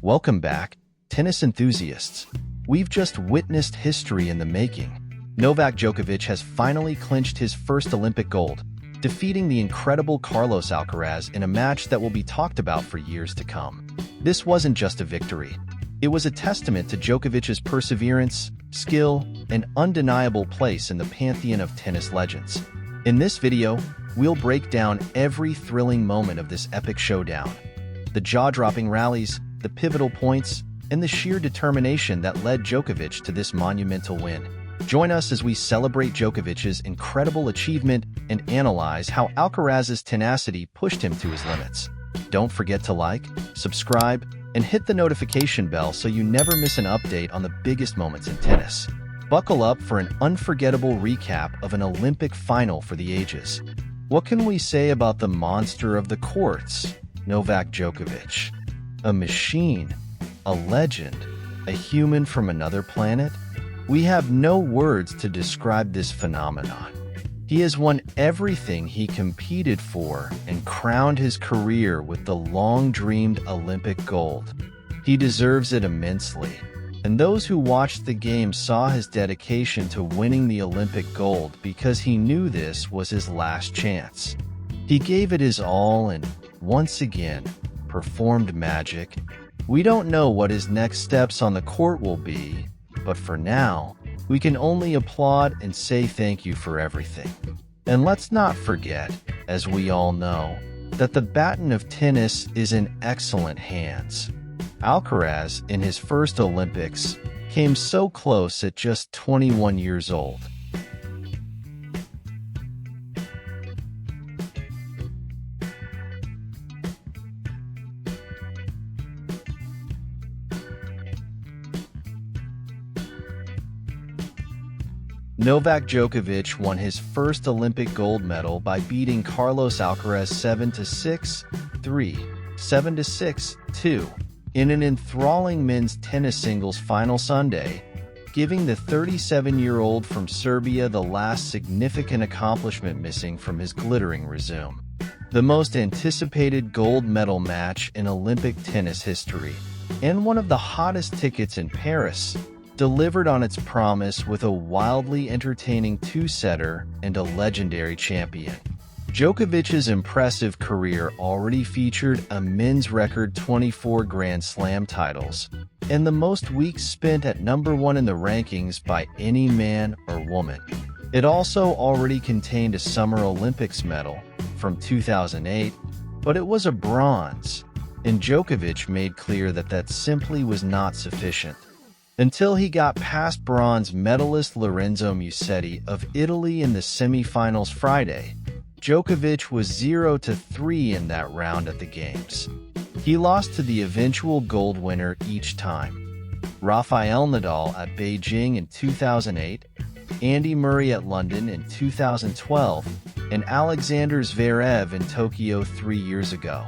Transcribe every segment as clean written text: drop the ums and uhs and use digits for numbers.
Welcome back, tennis enthusiasts. We've just witnessed history in the making. Novak Djokovic has finally clinched his first Olympic gold, defeating the incredible Carlos Alcaraz in a match that will be talked about for years to come. This wasn't just a victory. It was a testament to Djokovic's perseverance, skill, and undeniable place in the pantheon of tennis legends. In this video, we'll break down every thrilling moment of this epic showdown. The jaw-dropping rallies, the pivotal points, and the sheer determination that led Djokovic to this monumental win. Join us as we celebrate Djokovic's incredible achievement and analyze how Alcaraz's tenacity pushed him to his limits. Don't forget to like, subscribe, and hit the notification bell so you never miss an update on the biggest moments in tennis. Buckle up for an unforgettable recap of an Olympic final for the ages. What can we say about the monster of the courts, Novak Djokovic? A machine, a legend, a human from another planet? We have no words to describe this phenomenon. He has won everything he competed for and crowned his career with the long-dreamed Olympic gold. He deserves it immensely, and those who watched the game saw his dedication to winning the Olympic gold because he knew this was his last chance. He gave it his all and, once again, performed magic. We don't know what his next steps on the court will be, but for now, we can only applaud and say thank you for everything. And let's not forget, as we all know, that the baton of tennis is in excellent hands. Alcaraz, in his first Olympics, came so close at just 21 years old. Novak Djokovic won his first Olympic gold medal by beating Carlos Alcaraz 7-6, 3, 7-6, 2 in an enthralling men's tennis singles final Sunday, giving the 37-year-old from Serbia the last significant accomplishment missing from his glittering resume. The most anticipated gold medal match in Olympic tennis history, and one of the hottest tickets in Paris, delivered on its promise with a wildly entertaining two-setter and a legendary champion. Djokovic's impressive career already featured a men's record 24 Grand Slam titles, and the most weeks spent at #1 in the rankings by any man or woman. It also already contained a Summer Olympics medal from 2008, but it was a bronze, and Djokovic made clear that that simply was not sufficient. Until he got past bronze medalist Lorenzo Musetti of Italy in the semifinals Friday, Djokovic was 0-3 in that round at the Games. He lost to the eventual gold winner each time: Rafael Nadal at Beijing in 2008, Andy Murray at London in 2012, and Alexander Zverev in Tokyo 3 years ago.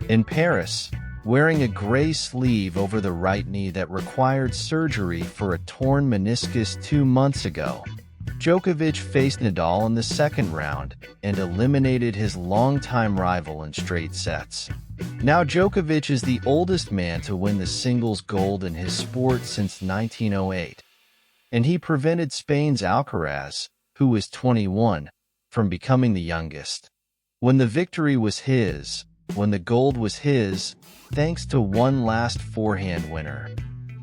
In Paris, wearing a gray sleeve over the right knee that required surgery for a torn meniscus 2 months ago, Djokovic faced Nadal in the second round and eliminated his longtime rival in straight sets. Now Djokovic is the oldest man to win the singles gold in his sport since 1908, and he prevented Spain's Alcaraz, who was 21, from becoming the youngest. When the victory was his, when the gold was his, thanks to one last forehand winner,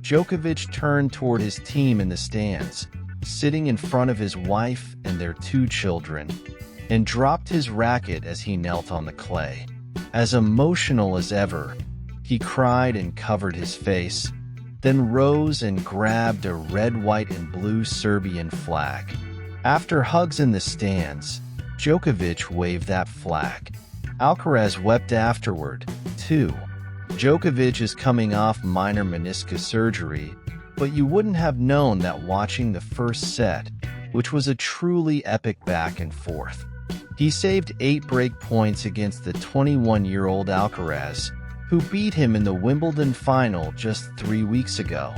Djokovic turned toward his team in the stands, sitting in front of his wife and their 2 children, and dropped his racket as he knelt on the clay. As emotional as ever, he cried and covered his face, then rose and grabbed a red, white, and blue Serbian flag. After hugs in the stands, Djokovic waved that flag. Alcaraz wept afterward, too. Djokovic is coming off minor meniscus surgery, but you wouldn't have known that watching the first set, which was a truly epic back and forth. He saved 8 break points against the 21-year-old Alcaraz, who beat him in the Wimbledon final just 3 weeks ago.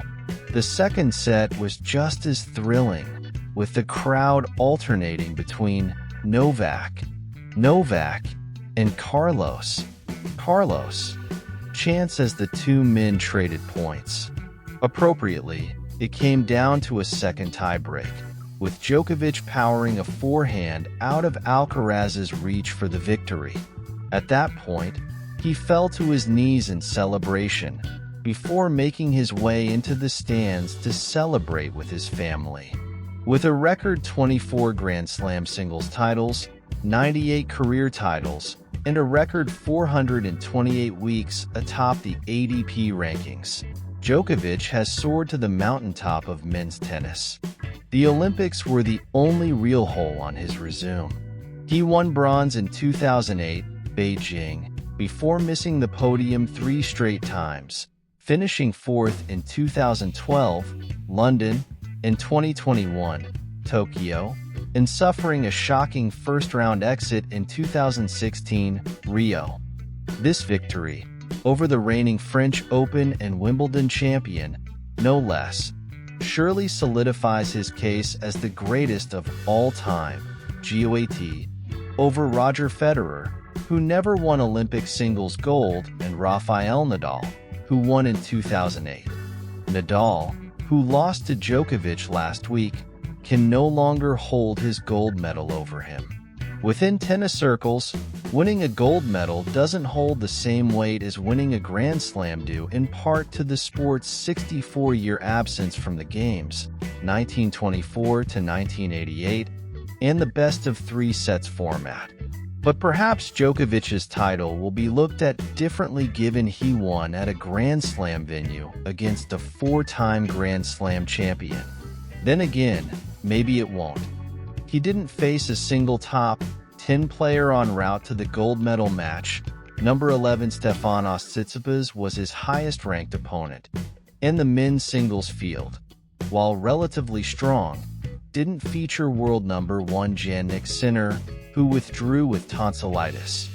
The second set was just as thrilling, with the crowd alternating between Novak, and Carlos. chance as the two men traded points. Appropriately, it came down to a second tiebreak, with Djokovic powering a forehand out of Alcaraz's reach for the victory. At that point, he fell to his knees in celebration before making his way into the stands to celebrate with his family. With a record 24 Grand Slam singles titles, 98 career titles, and a record 428 weeks atop the ATP rankings, Djokovic has soared to the mountaintop of men's tennis. The Olympics were the only real hole on his resume. He won bronze in 2008, Beijing, before missing the podium 3 straight times, finishing 4th in 2012, London, in 2021, Tokyo, and suffering a shocking first-round exit in 2016, Rio. This victory, over the reigning French Open and Wimbledon champion, no less, surely solidifies his case as the greatest of all time, GOAT, over Roger Federer, who never won Olympic singles gold, and Rafael Nadal, who won in 2008. Nadal, who lost to Djokovic last week, can no longer hold his gold medal over him. Within tennis circles, winning a gold medal doesn't hold the same weight as winning a Grand Slam due in part to the sport's 64-year absence from the games, 1924 to 1988, and the best-of-3 sets format. But perhaps Djokovic's title will be looked at differently given he won at a Grand Slam venue against a 4-time Grand Slam champion. Then again, maybe it won't. He didn't face a single top 10 player en route to the gold medal match. Number 11 Stefanos Tsitsipas was his highest-ranked opponent, and the men's singles field, while relatively strong, didn't feature world number 1 Jannik Sinner, who withdrew with tonsillitis.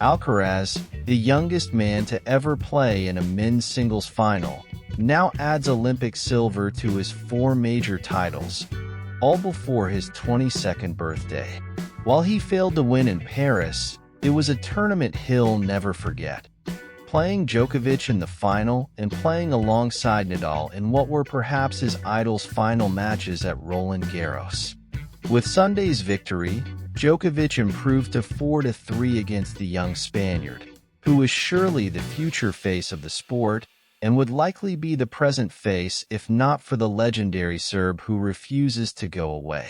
Alcaraz, the youngest man to ever play in a men's singles final, now adds Olympic silver to his 4 major titles, all before his 22nd birthday. While he failed to win in Paris, it was a tournament he'll never forget. Playing Djokovic in the final and playing alongside Nadal in what were perhaps his idol's final matches at Roland Garros. With Sunday's victory, Djokovic improved to 4-3 against the young Spaniard, who is surely the future face of the sport and would likely be the present face if not for the legendary Serb who refuses to go away.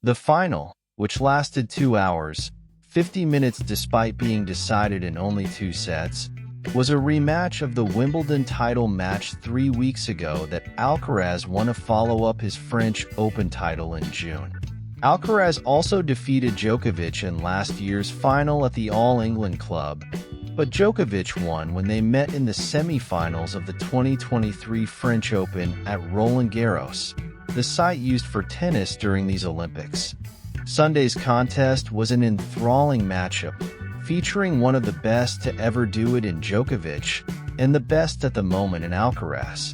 The final, which lasted 2 hours, 50 minutes despite being decided in only 2 sets, was a rematch of the Wimbledon title match 3 weeks ago that Alcaraz won to follow up his French Open title in June. Alcaraz also defeated Djokovic in last year's final at the All England Club, but Djokovic won when they met in the semi-finals of the 2023 French Open at Roland Garros, the site used for tennis during these Olympics. Sunday's contest was an enthralling matchup, featuring one of the best to ever do it in Djokovic and the best at the moment in Alcaraz.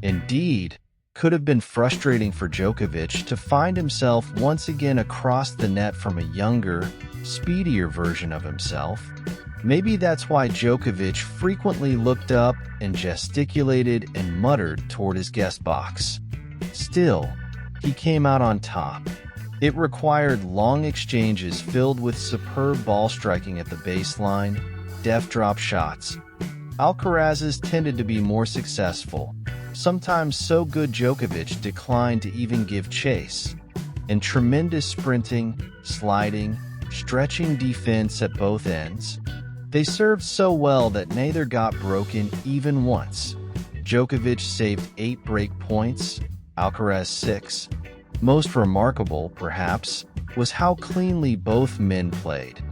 Indeed, could have been frustrating for Djokovic to find himself once again across the net from a younger, speedier version of himself. Maybe that's why Djokovic frequently looked up and gesticulated and muttered toward his guest box. Still, he came out on top. It required long exchanges filled with superb ball striking at the baseline, deft drop shots. Alcaraz's tended to be more successful, sometimes so good Djokovic declined to even give chase, and tremendous sprinting, sliding, stretching defense at both ends. They served so well that neither got broken even once. Djokovic saved 8 break points, Alcaraz 6. Most remarkable, perhaps, was how cleanly both men played,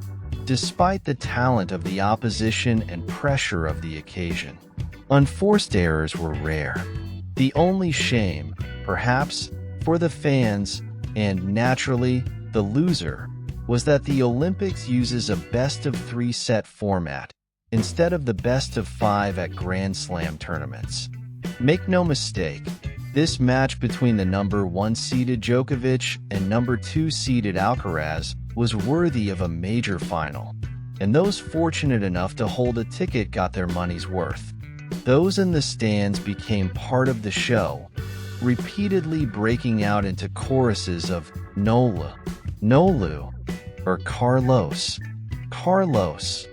despite the talent of the opposition and pressure of the occasion. Unforced errors were rare. The only shame, perhaps, for the fans, and naturally, the loser, was that the Olympics uses a best-of-3 set format instead of the best-of-5 at Grand Slam tournaments. Make no mistake, this match between the number 1 seeded Djokovic and number 2 seeded Alcaraz was worthy of a major final, and those fortunate enough to hold a ticket got their money's worth. Those in the stands became part of the show, repeatedly breaking out into choruses of Nola, Nolu, or Carlos, Carlos.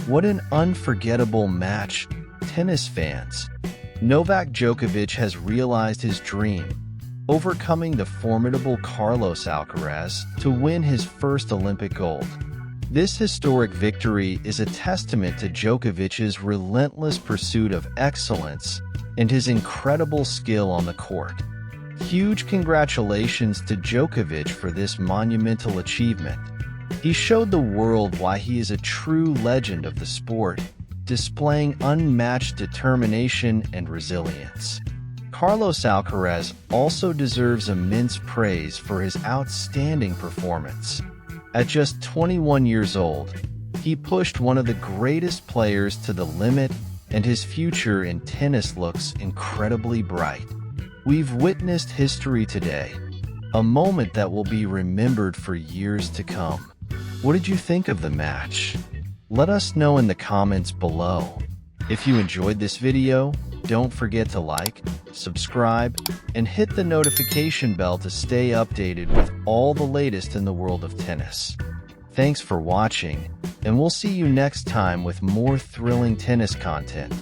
What an unforgettable match, tennis fans. Novak Djokovic has realized his dream, overcoming the formidable Carlos Alcaraz to win his first Olympic gold. This historic victory is a testament to Djokovic's relentless pursuit of excellence and his incredible skill on the court. Huge congratulations to Djokovic for this monumental achievement. He showed the world why he is a true legend of the sport, displaying unmatched determination and resilience. Carlos Alcaraz also deserves immense praise for his outstanding performance. At just 21 years old, he pushed one of the greatest players to the limit, and his future in tennis looks incredibly bright. We've witnessed history today, a moment that will be remembered for years to come. What did you think of the match? Let us know in the comments below. If you enjoyed this video, don't forget to like, subscribe, and hit the notification bell to stay updated with all the latest in the world of tennis. Thanks for watching, and we'll see you next time with more thrilling tennis content.